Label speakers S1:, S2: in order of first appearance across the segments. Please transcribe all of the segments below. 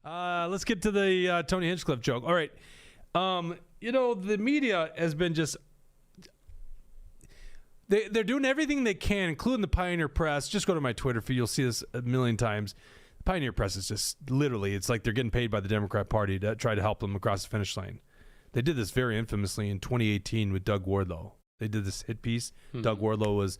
S1: Let's get to the Tony Hinchcliffe joke. All right. The media has been just... They're doing everything they can, including the Pioneer Press. Just go to my Twitter feed. You'll see this a million times. The Pioneer Press is just literally, it's like they're getting paid by the Democrat Party to try to help them across the finish line. They did this very infamously in 2018 with Doug Wardlow. They did this hit piece. Mm-hmm. Doug Wardlow was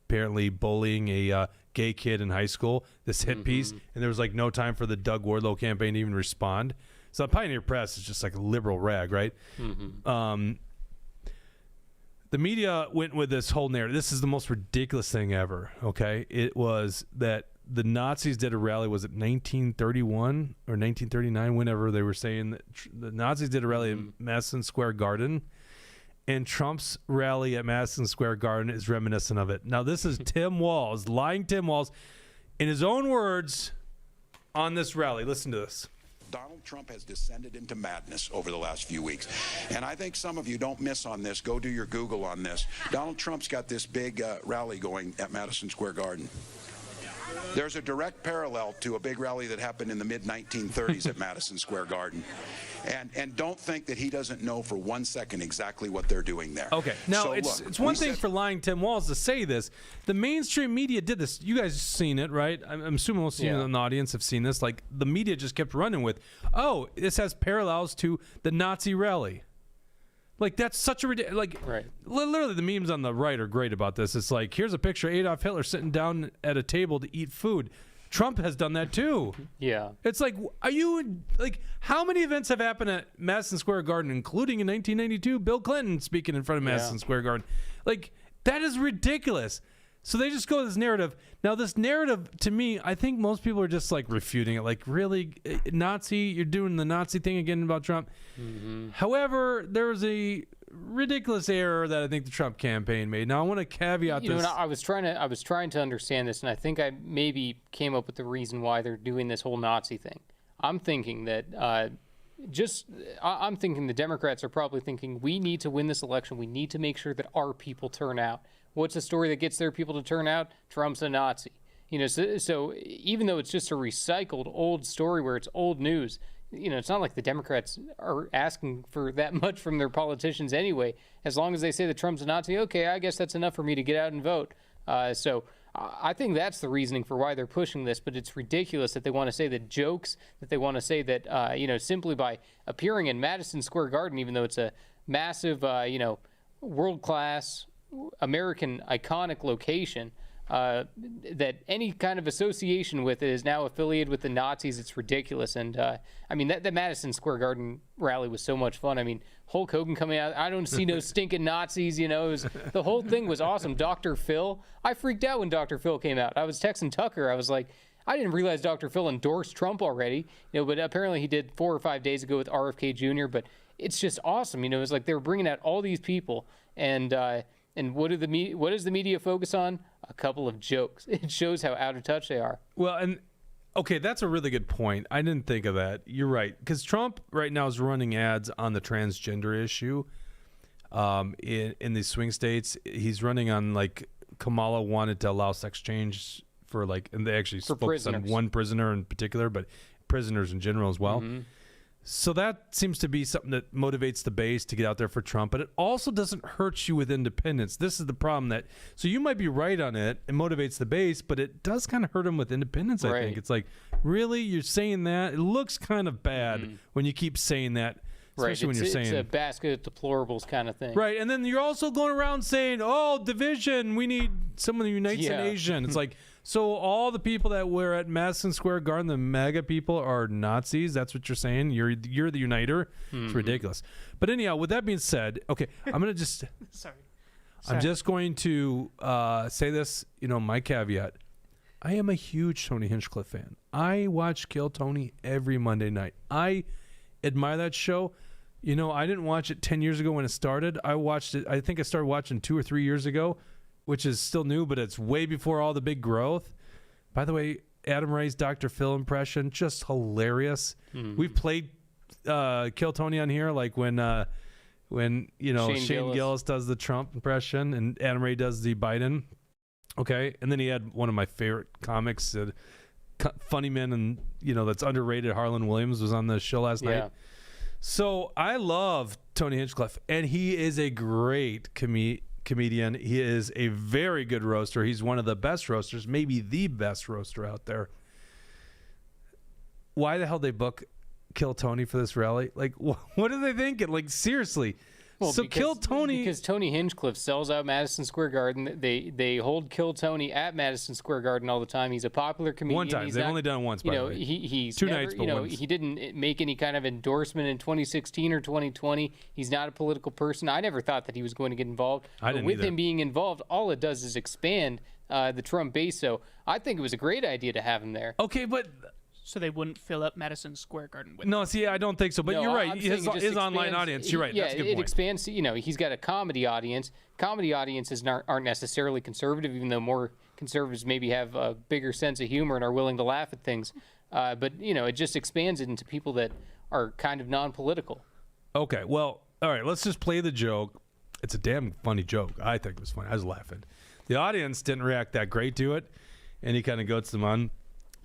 S1: apparently bullying a gay kid in high school, this hit piece, and there was like no time for the Doug Wardlow campaign to even respond. So the Pioneer Press is just like a liberal rag, right? Mm-hmm. The media went with this whole narrative. This is the most ridiculous thing ever, okay? It was that the Nazis did a rally, was it 1931 or 1939, whenever they were saying that the Nazis did a rally at Madison Square Garden, and Trump's rally at Madison Square Garden is reminiscent of it. Now, this is Tim Walz, lying Tim Walz, in his own words on this rally. Listen to this.
S2: Donald Trump has descended into madness over the last few weeks. And I think some of you don't miss on this. Go do your Google on this. Donald Trump's got this big rally going at Madison Square Garden. There's a direct parallel to a big rally that happened in the mid-1930s at Madison Square Garden. And don't think that he doesn't know for 1 second exactly what they're doing there.
S1: Okay. Now, it's one thing for lying Tim Walz to say this. The mainstream media did this. You guys have seen it, right? I'm assuming most of you in the audience have seen this. Like, the media just kept running with, oh, this has parallels to the Nazi rally. Like, that's such a ridiculous... Like, right. Literally, the memes on the right are great about this. It's like, here's a picture of Adolf Hitler sitting down at a table to eat food. Trump has done that too. Yeah. It's like, are you... Like, how many events have happened at Madison Square Garden, including in 1992, Bill Clinton speaking in front of Madison Square Garden? Like, that is ridiculous. So they just go with this narrative. Now, this narrative, to me, I think most people are just, like, refuting it. Like, really? Nazi? You're doing the Nazi thing again about Trump? Mm-hmm. However, there was a ridiculous error that I think the Trump campaign made. Now, I want to caveat this.
S3: I was trying to understand this, and I think I maybe came up with the reason why they're doing this whole Nazi thing. I'm thinking that I'm thinking the Democrats are probably thinking, we need to win this election. We need to make sure that our people turn out. What's the story that gets their people to turn out? Trump's a Nazi. So even though it's just a recycled old story where it's old news, it's not like the Democrats are asking for that much from their politicians anyway. As long as they say that Trump's a Nazi, okay, I guess that's enough for me to get out and vote. So I think that's the reasoning for why they're pushing this, but it's ridiculous that they want to say that jokes, that they want to say that, simply by appearing in Madison Square Garden, even though it's a massive, world-class, American iconic location, that any kind of association with it is now affiliated with the Nazis. It's ridiculous. And that Madison Square Garden rally was so much fun. I mean, Hulk Hogan coming out, I don't see no stinking Nazis, the whole thing was awesome. Dr. Phil, I freaked out when Dr. Phil came out. I was texting Tucker. I was like, I didn't realize Dr. Phil endorsed Trump already, but apparently he did 4 or 5 days ago with RFK Jr., but it's just awesome. It's like they were bringing out all these people, and what does the media focus on? A couple of jokes. It shows how out of touch they are.
S1: Well, and okay, that's a really good point. I didn't think of that. You're right, because Trump right now is running ads on the transgender issue. In these swing states, he's running on, like, Kamala wanted to allow sex change for, like, and they actually focused on one prisoner in particular, but prisoners in general as well. Mm-hmm. So that seems to be something that motivates the base to get out there for Trump, but it also doesn't hurt you with independents. This is the problem so you might be right on it. It motivates the base, but it does kind of hurt them with independents, I think. It's like, really? You're saying that? It looks kind of bad when you keep saying that, especially when you're saying...
S3: It's a basket of deplorables kind of thing.
S1: Right, and then you're also going around saying, oh, division, we need someone who unites a nation. It's like... So all the people that were at Madison Square Garden, the MAGA people, are Nazis? That's what you're saying? You're the uniter? Mm-hmm. It's ridiculous. But anyhow, with that being said, okay, I'm going to just... Sorry. I'm just going to say this, my caveat. I am a huge Tony Hinchcliffe fan. I watch Kill Tony every Monday night. I admire that show. I didn't watch it 10 years ago when it started. I watched it, I think I started watching 2 or 3 years ago, which is still new, but it's way before all the big growth. By the way, Adam Ray's Dr. Phil impression, just hilarious. Mm-hmm. We've played Kill Tony on here, like when Shane Gillis does the Trump impression and Adam Ray does the Biden. Okay, and then he had one of my favorite comics, funny man, and that's underrated. Harlan Williams was on the show last night. So I love Tony Hinchcliffe, and he is a great comedian. He is a very good roaster. He's one of the best roasters, maybe the best roaster out there. Why the hell they book Kill Tony for this rally? Like, what are they thinking? Like, seriously.
S3: Well,
S1: so Kill Tony,
S3: because Tony Hinchcliffe sells out Madison Square Garden. They hold Kill Tony at Madison Square Garden all the time. He's a popular comedian.
S1: One time. They've only done it once, by the way.
S3: He's
S1: two
S3: never,
S1: nights, but once.
S3: He didn't make any kind of endorsement in 2016 or 2020. He's not a political person. I never thought that he was going to get involved.
S1: I didn't
S3: with
S1: either.
S3: him being involved, all it does is expand the Trump base. So I think it was a great idea to have him there.
S1: Okay, but
S4: So they wouldn't fill up Madison Square Garden with
S1: no, see, I don't think so. But
S3: No,
S1: you're right.
S3: I'm saying
S1: His online audience, you're right.
S3: Yeah,
S1: That's a good
S3: it
S1: point.
S3: expands. He's got a comedy audience. Comedy audiences aren't necessarily conservative, even though more conservatives maybe have a bigger sense of humor and are willing to laugh at things. But it just expands it into people that are kind of non-political.
S1: Okay, well, all right, let's just play the joke. It's a damn funny joke. I think it was funny. I was laughing. The audience didn't react that great to it, and he kind of goats them on.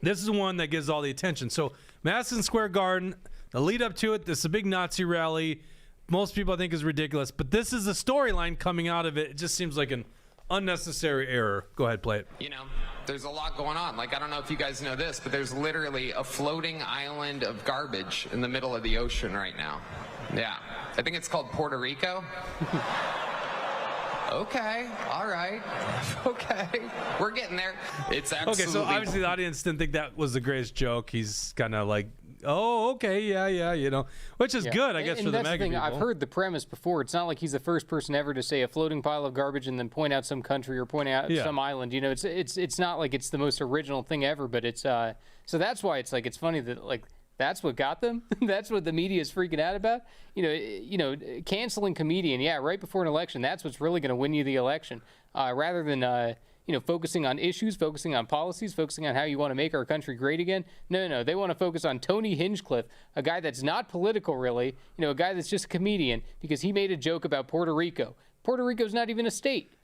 S1: This is the one that gives all the attention. So Madison Square Garden, the lead up to it, this is a big Nazi rally. Most people I think is ridiculous, but this is the storyline coming out of it. It just seems like an unnecessary error. Go ahead, play it.
S5: There's a lot going on. Like, I don't know if you guys know this, but there's literally a floating island of garbage in the middle of the ocean right now. Yeah. I think it's called Puerto Rico. Okay, all right, okay, we're getting there. It's absolutely...
S1: Okay, so obviously the audience didn't think that was the greatest joke. He's kind of like, oh, okay, yeah, which is good, I guess,
S3: and
S1: for the
S3: that's
S1: MAGA
S3: thing.
S1: people.
S3: I've heard the premise before. It's not like he's the first person ever to say a floating pile of garbage and then point out some country or point out some island. It's not like it's the most original thing ever, but it's so that's why it's funny that that's what got them. That's what the media is freaking out about. Canceling comedian, right before an election. That's what's really going to win you the election, rather than focusing on issues, focusing on policies, focusing on how you want to make our country great again. No. They want to focus on Tony Hinchcliffe, a guy that's not political, really. A guy that's just a comedian because he made a joke about Puerto Rico. Puerto Rico's not even a state.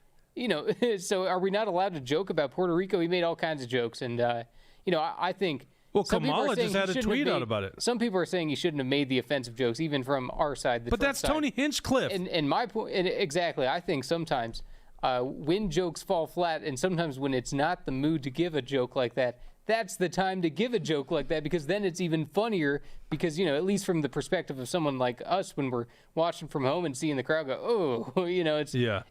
S3: So are we not allowed to joke about Puerto Rico? He made all kinds of jokes, and I think.
S1: Well, Kamala just had a tweet out about it.
S3: Some people are saying he shouldn't have made the offensive jokes, even from our side.
S1: But that's Tony Hinchcliffe.
S3: And my point, exactly, I think sometimes when jokes fall flat, and sometimes when it's not the mood to give a joke like that, that's the time to give a joke like that, because then it's even funnier. Because at least from the perspective of someone like us, when we're watching from home and seeing the crowd go, oh,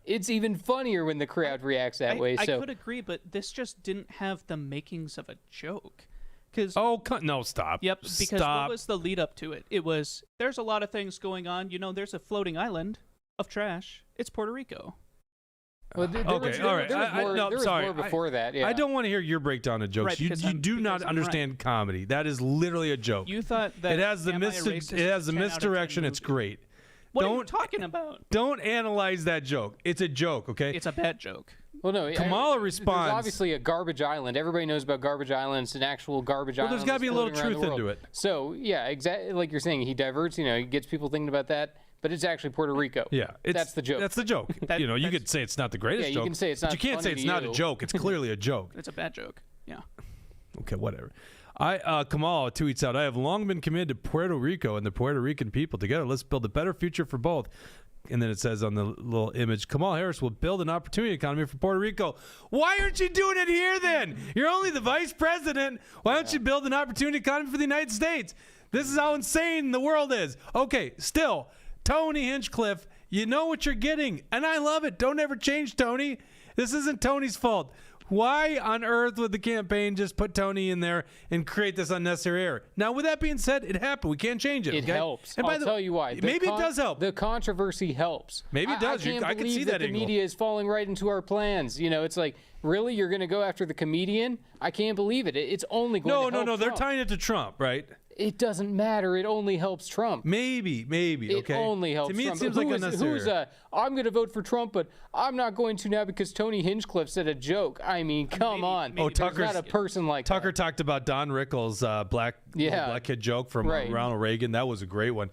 S3: it's even funnier when the crowd reacts that way.
S4: I could agree, but this just didn't have the makings of a joke.
S1: No, stop.
S4: Yep, because what was the lead up to it? It was, there's a lot of things going on. There's a floating island of trash. It's Puerto Rico.
S3: Well, there was more before that. Yeah.
S1: I don't want to hear your breakdown of jokes.
S4: Right,
S1: you do not understand comedy. That is literally a joke.
S4: You thought that
S1: it has the misdirection. It's great.
S4: What are you talking about?
S1: Don't analyze that joke. It's a joke, okay?
S4: It's a bad joke.
S3: Well, no.
S1: Kamala responds.
S3: There's obviously a garbage island. Everybody knows about garbage island. It's an actual garbage island.
S1: Well, there's got to be a little truth into it.
S3: So, yeah, exactly like you're saying. He diverts, he gets people thinking about that. But it's actually Puerto Rico.
S1: Yeah.
S3: That's the joke.
S1: That's the joke. You could say it's not the greatest joke.
S3: Yeah, you can say it's not
S1: but you can't say it's not a joke. It's clearly a joke.
S4: It's a bad joke. Yeah.
S1: Okay, whatever. Kamala tweets out, I have long been committed to Puerto Rico and the Puerto Rican people. Together, let's build a better future for both. And then it says on the little image, Kamala Harris will build an opportunity economy for Puerto Rico. Why aren't you doing it here then? You're only the vice president. Why don't you build an opportunity economy for the United States? This is how insane the world is. Okay, still, Tony Hinchcliffe, you know what you're getting. And I love it. Don't ever change, Tony. This isn't Tony's fault. Why on earth would the campaign just put Tony in there and create this unnecessary error? Now, with that being said, it happened. We can't change it.
S3: It helps.
S1: And
S3: I'll tell you why.
S1: Maybe it does help.
S3: The controversy helps.
S1: Maybe it does.
S3: I
S1: can see that
S3: the media is falling right into our plans. It's like, really? You're going to go after the comedian? I can't believe it. It's only going to help
S1: No.
S3: Trump.
S1: They're tying it to Trump, right?
S3: It doesn't matter. It only helps Trump.
S1: Maybe.
S3: It only helps
S1: Trump. To me,
S3: Trump.
S1: it seems like unnecessary.
S3: I'm going to vote for Trump, but I'm not going to now because Tony Hinchcliffe said a joke. I mean, come on. Tucker's not a person like
S1: Tucker
S3: that.
S1: talked about Don Rickles' black kid joke from Ronald Reagan. That was a great one.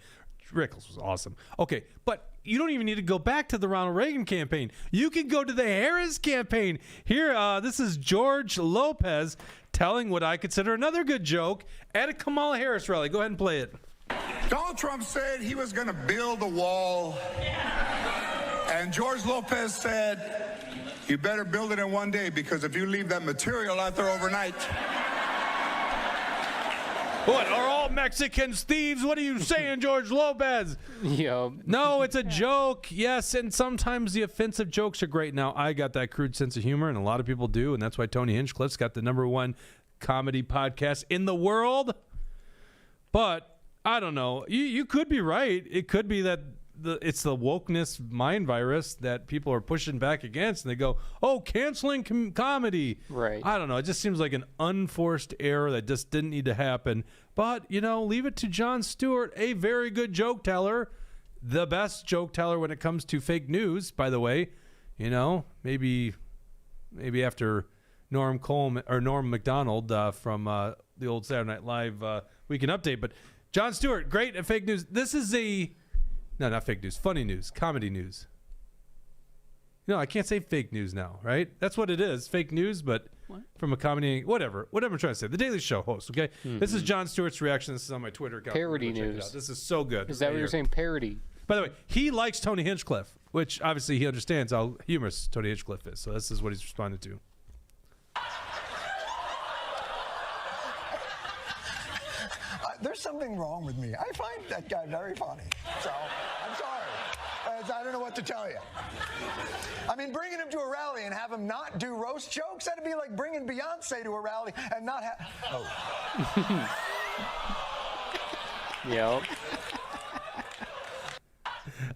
S1: Rickles was awesome. Okay, but you don't even need to go back to the Ronald Reagan campaign. You can go to the Harris campaign. Here, this is George Lopez telling what I consider another good joke at a Kamala Harris rally. Go ahead and play it.
S6: Donald Trump said he was going to build a wall, and George Lopez said, you better build it in one day, because if you leave that material out there overnight...
S1: What, are all Mexicans thieves? What are you saying, George Lopez?
S3: Yo.
S1: No, it's a joke. Yes, and sometimes the offensive jokes are great. Now, I got that crude sense of humor, and a lot of people do, and that's why Tony Hinchcliffe's got the #1 comedy podcast in the world. But, I don't know. You could be right. It could be that it's the wokeness mind virus that people are pushing back against, and they go, oh, canceling comedy.
S3: Right.
S1: I don't know. It just seems like an unforced error that just didn't need to happen. But, leave it to Jon Stewart, a very good joke teller, the best joke teller when it comes to fake news, by the way. Maybe after Norm Macdonald from the old Saturday Night Live Weekend Update. But Jon Stewart, great at fake news. This is no, not fake news. Funny news. Comedy news. I can't say fake news now, right? That's what it is. Fake news, but from a comedy, whatever I'm trying to say. The Daily Show host, okay? Mm-hmm. This is Jon Stewart's reaction. This is on my Twitter account.
S3: Parody news.
S1: This is so good.
S3: Is that what you're saying? Parody.
S1: By the way, he likes Tony Hinchcliffe, which obviously he understands how humorous Tony Hinchcliffe is. So this is what he's responded to.
S7: There's something wrong with me. I find that guy very funny. So, I'm sorry. I don't know what to tell you. I mean, bringing him to a rally and have him not do roast jokes, that'd be like bringing Beyonce to a rally and not have... Oh.
S3: Yep.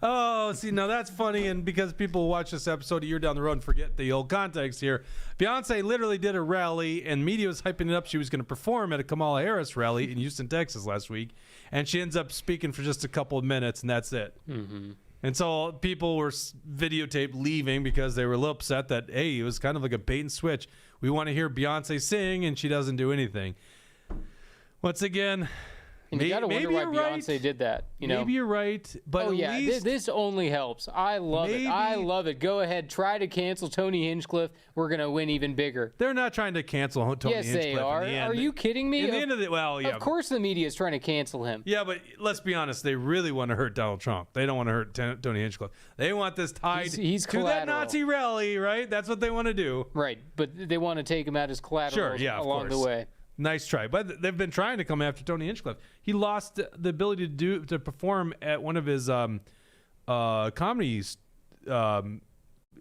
S1: Oh, see, now that's funny, and because people watch this episode a year down the road and forget the old context here, Beyonce literally did a rally, and media was hyping it up. She was going to perform at a Kamala Harris rally in Houston, Texas last week, and she ends up speaking for just a couple of minutes, and that's it. Mm-hmm. And so people were videotaped leaving because they were a little upset that, hey, it was kind of like a bait and switch. We want to hear Beyonce sing, and she doesn't do anything. Once again...
S3: And you gotta wonder why Beyonce did that.
S1: Maybe you're right, but at least
S3: this only helps. I love it. I love it. Go ahead, try to cancel Tony Hinchcliffe. We're gonna win even bigger.
S1: They're not trying to cancel Tony Hinchcliffe.
S3: Yes, they are. Are you kidding me?
S1: In the end of the, well, yeah.
S3: Of course, the media is trying to cancel him.
S1: Yeah, but let's be honest. They really want to hurt Donald Trump. They don't want to hurt Tony Hinchcliffe. They want this tied to that Nazi rally, right? That's what they want to do.
S3: Right, but they want to take him out as collateral along the way.
S1: Nice try, but they've been trying to come after Tony Hinchcliffe. He lost the ability to perform at one of his comedies. I was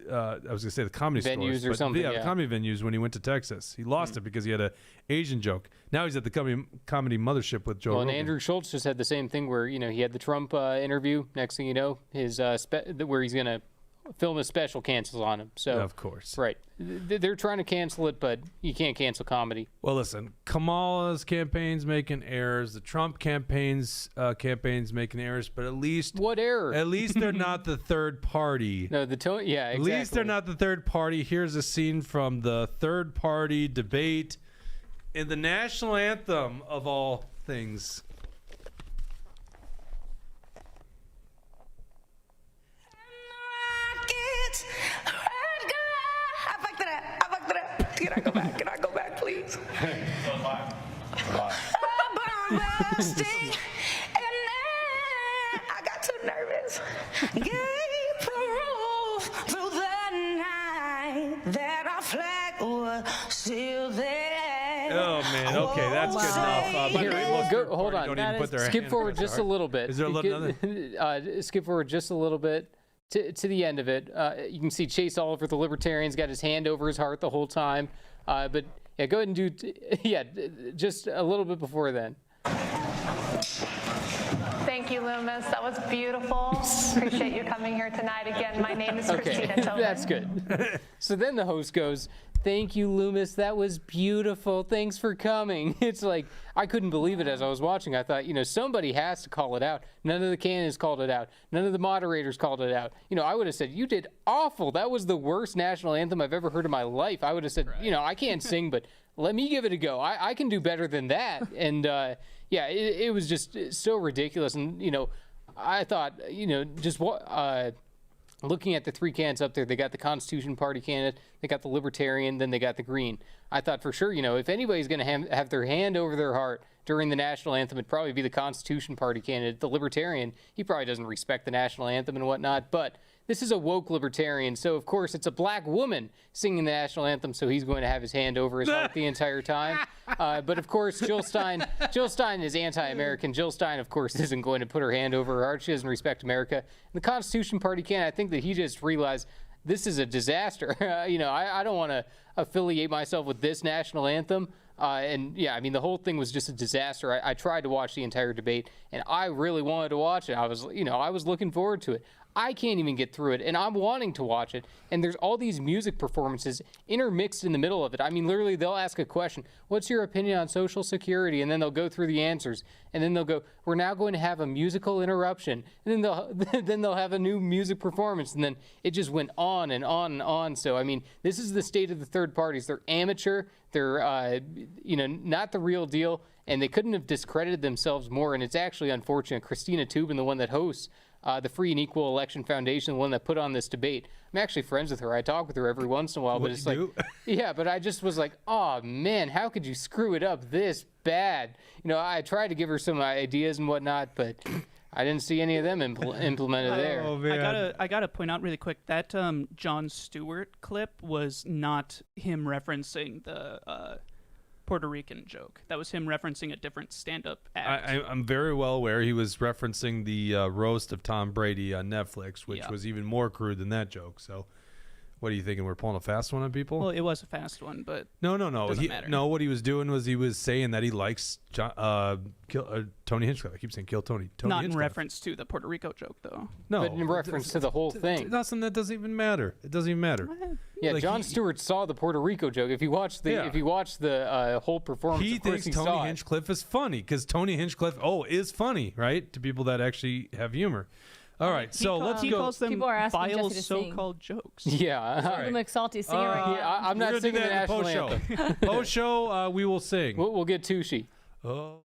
S1: going to say the comedy
S3: venues
S1: stores,
S3: or something.
S1: The comedy venues when he went to Texas. He lost it because he had an Asian joke. Now he's at the comedy mothership with Joe Rogan.
S3: And Andrew Schultz just had the same thing where he had the Trump interview. Next thing you know, his where he's going to film a special cancels on him. So
S1: of course,
S3: right, they're trying to cancel it, but you can't cancel comedy.
S1: Well, listen, Kamala's campaign's making errors. The Trump campaign's making errors, but at least
S3: what error?
S1: At least they're not the third party.
S3: No, exactly.
S1: At least they're not the third party. Here's a scene from the third party debate in the national anthem of all things.
S8: Can I go back, please? I got too nervous. Gave proof through the night that our flag was still there.
S1: Oh man, okay, that's good enough.
S3: Hold on. Skip forward just a little bit.
S1: Is there another?
S3: Skip forward just a little bit. To the end of it, you can see Chase Oliver, the Libertarian's got his hand over his heart the whole time. But yeah, go ahead and do, just a little bit before then.
S9: Thank you, Loomis. That was beautiful. Appreciate you coming here tonight. Again, my name is Christina Tobin.
S3: That's good. So then the host goes, "Thank you, Loomis. That was beautiful. Thanks for coming." It's like, I couldn't believe it as I was watching. I thought, somebody has to call it out. None of the candidates called it out. None of the moderators called it out. I would have said, "You did awful. That was the worst national anthem I've ever heard in my life." I would have said, I can't sing, but let me give it a go. I can do better than that. And it was just so ridiculous. And, I thought, just looking at the three candidates up there, they got the Constitution Party candidate, they got the Libertarian, then they got the Green. I thought for sure, if anybody's going to have their hand over their heart during the national anthem, it'd probably be the Constitution Party candidate. The Libertarian, he probably doesn't respect the national anthem and whatnot, but this is a woke Libertarian, so of course it's a black woman singing the national anthem, so he's going to have his hand over his heart the entire time. But of course, Jill Stein is anti-American. Jill Stein, of course, isn't going to put her hand over her heart. She doesn't respect America. And the Constitution Party candidate, I think that he just realized this is a disaster. I don't want to affiliate myself with this national anthem. The whole thing was just a disaster. I tried to watch the entire debate, and I really wanted to watch it. I was looking forward to it. I can't even get through it, and I'm wanting to watch it. And there's all these music performances intermixed in the middle of it. I mean, literally, they'll ask a question, what's your opinion on Social Security? And then they'll go through the answers, and then they'll go, we're now going to have a musical interruption. And then they'll have a new music performance, and then it just went on and on and on. So, I mean, this is the state of the third parties. They're amateur. They're, not the real deal, and they couldn't have discredited themselves more. And it's actually unfortunate. Christina Tubin, the one that hosts the Free and Equal Election Foundation, the one that put on this debate. I'm actually friends with her. I talk with her every once in a while, but it's like, yeah, but I just was like, oh man, how could you screw it up this bad? I tried to give her some ideas and whatnot, but I didn't see any of them implemented there.
S1: Oh, man.
S4: I gotta point out really quick that Jon Stewart clip was not him referencing the Puerto Rican joke. That was him referencing a different stand-up act.
S1: I'm very well aware he was referencing the roast of Tom Brady on Netflix, which was even more crude than that joke. So, what are you thinking? We're pulling a fast one on people?
S4: Well, it was a fast one, but
S1: no.
S4: Doesn't matter.
S1: No, what he was doing was he was saying that he likes Tony Hinchcliffe. I keep saying kill Tony.
S4: Not in reference to the Puerto Rico joke, though.
S1: No,
S3: but in reference to the whole thing.
S1: That doesn't even matter. It doesn't even matter.
S3: Yeah, Jon Stewart saw the Puerto Rico joke. If you watch the whole performance,
S1: he thinks Tony Hinchcliffe is funny because Tony Hinchcliffe is funny, right? To people that actually have humor. All right, so let's go.
S4: He calls them
S10: People are asking
S4: vile
S10: Jesse to sing.
S4: so-called jokes.
S3: Yeah.
S10: The McSalty singer right now.
S3: I'm not singing the national anthem.
S1: Post show, we will sing.
S3: We'll get Tucci.
S1: Oh.